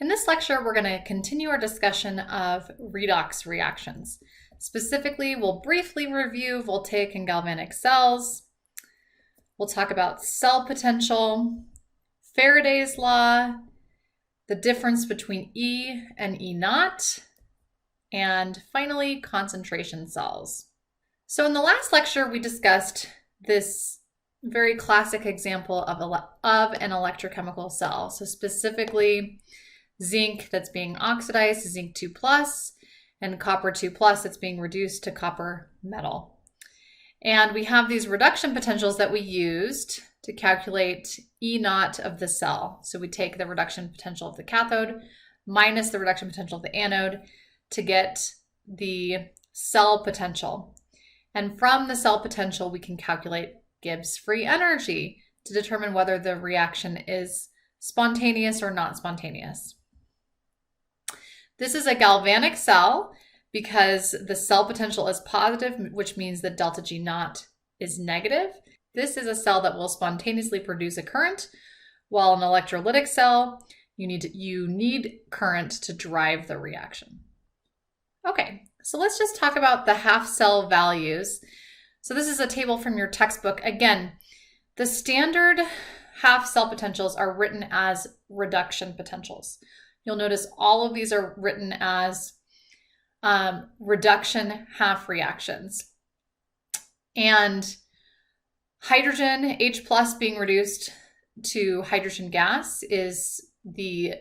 In this lecture, we're going to continue our discussion of redox reactions. Specifically, we'll briefly review voltaic and galvanic cells. We'll talk about cell potential, Faraday's law, the difference between E and E naught, and finally, concentration cells. So in the last lecture, we discussed this very classic example of an electrochemical cell. So specifically, zinc that's being oxidized to zinc 2+, and copper 2+ that's being reduced to copper metal. And we have these reduction potentials that we used to calculate E naught of the cell. So we take the reduction potential of the cathode minus the reduction potential of the anode to get the cell potential. And from the cell potential, we can calculate Gibbs free energy to determine whether the reaction is spontaneous or not spontaneous. This is a galvanic cell because the cell potential is positive, which means that delta G naught is negative. This is a cell that will spontaneously produce a current, while an electrolytic cell, you need current to drive the reaction. Okay, so let's just talk about the half cell values. So this is a table from your textbook. Again, the standard half cell potentials are written as reduction potentials. You'll notice all of these are written as reduction half reactions. And hydrogen, H+ being reduced to hydrogen gas is the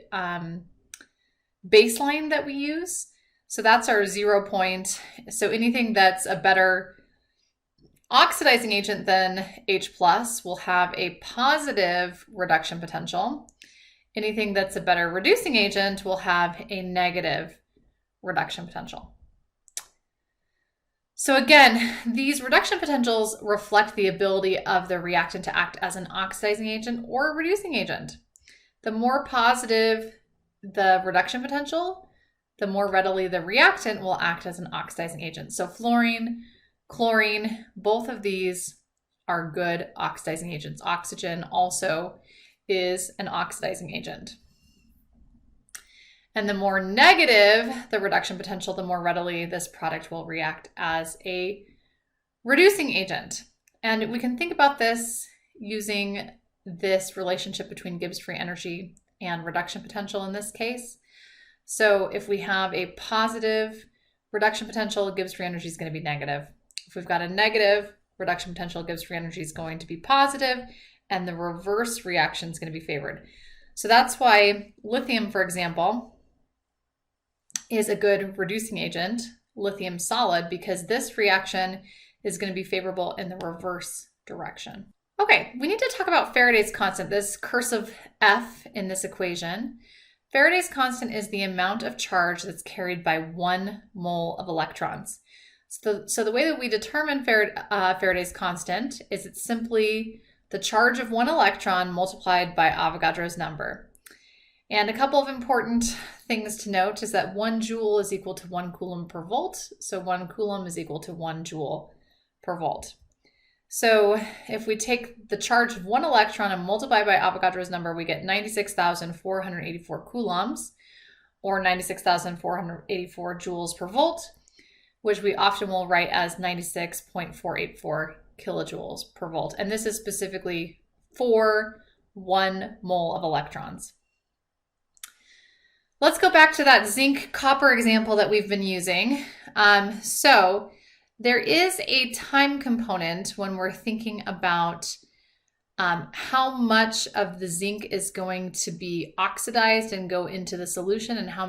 baseline that we use. So that's our 0 point. So anything that's a better oxidizing agent than H+ will have a positive reduction potential. Anything that's a better reducing agent will have a negative reduction potential. So again, these reduction potentials reflect the ability of the reactant to act as an oxidizing agent or a reducing agent. The more positive the reduction potential, the more readily the reactant will act as an oxidizing agent. So fluorine, chlorine, both of these are good oxidizing agents. Oxygen also is an oxidizing agent. And the more negative the reduction potential, the more readily this product will react as a reducing agent. And we can think about this using this relationship between Gibbs free energy and reduction potential in this case. So if we have a positive reduction potential, Gibbs free energy is going to be negative. If we've got a negative reduction potential, Gibbs free energy is going to be positive, and the reverse reaction is going to be favored. So that's why lithium, for example, is a good reducing agent, lithium solid, because this reaction is going to be favorable in the reverse direction. Okay, we need to talk about Faraday's constant, this cursive F in this equation. Faraday's constant is the amount of charge that's carried by 1 mole of electrons. So the way that we determine Faraday's constant is it's simply the charge of 1 electron multiplied by Avogadro's number. And a couple of important things to note is that 1 joule is equal to 1 coulomb per volt. So 1 coulomb is equal to 1 joule per volt. So if we take the charge of 1 electron and multiply by Avogadro's number, we get 96,484 coulombs, or 96,484 joules per volt, which we often will write as 96.484 kilojoules per volt. And this is specifically for 1 mole of electrons. Let's go back to that zinc copper example that we've been using. So there is a time component when we're thinking about how much of the zinc is going to be oxidized and go into the solution, and how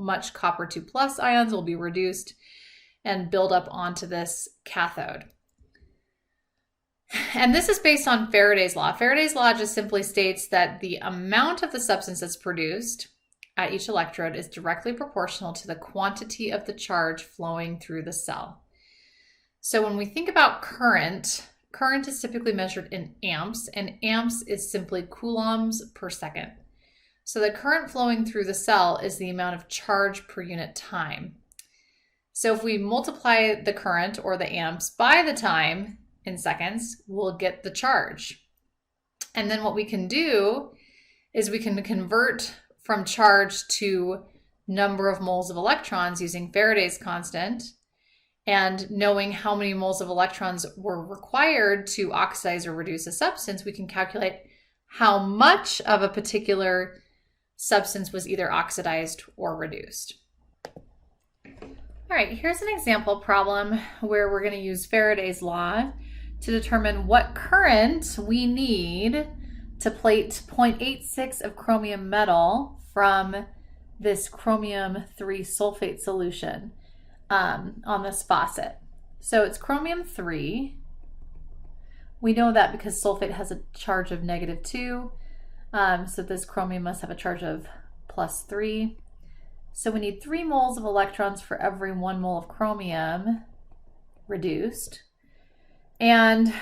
much copper 2+ ions will be reduced and build up onto this cathode. And this is based on Faraday's law. Faraday's law just simply states that the amount of the substance that's produced at each electrode is directly proportional to the quantity of the charge flowing through the cell. So when we think about current is typically measured in amps, and amps is simply coulombs per second. So the current flowing through the cell is the amount of charge per unit time. So if we multiply the current or the amps by the time in seconds, we'll get the charge. And then what we can do is we can convert from charge to number of moles of electrons using Faraday's constant, and knowing how many moles of electrons were required to oxidize or reduce a substance, we can calculate how much of a particular substance was either oxidized or reduced. All right, here's an example problem where we're going to use Faraday's law to determine what current we need to plate 0.86 of chromium metal from this chromium 3 sulfate solution on this faucet. So it's chromium 3. We know that because sulfate has a charge of -2, so this chromium must have a charge of +3. So we need 3 moles of electrons for every 1 mole of chromium reduced. And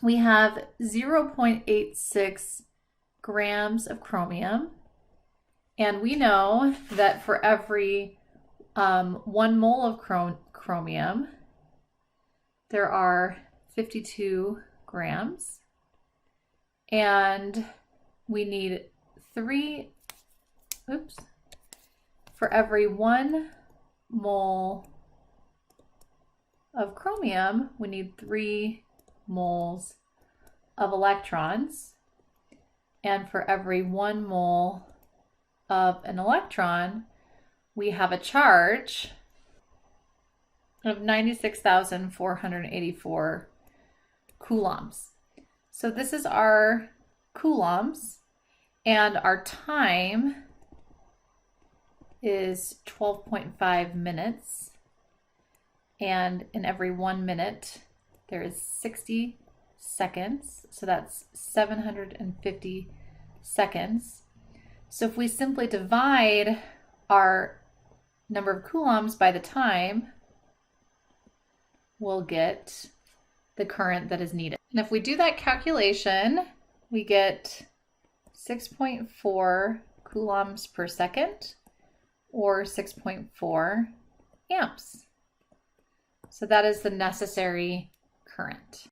we have 0.86 grams of chromium. And we know that for every 1 mole of chromium, there are 52 grams. And we need for every 1 mole of chromium, we need 3 moles of electrons. And for every 1 mole of an electron, we have a charge of 96,484 coulombs. So this is our coulombs, and our time is 12.5 minutes. And in every 1 minute, there is 60 seconds. So that's 750 seconds. So if we simply divide our number of coulombs by the time, we'll get the current that is needed. And if we do that calculation, we get 6.4 coulombs per second, or 6.4 amps. So that is the necessary current.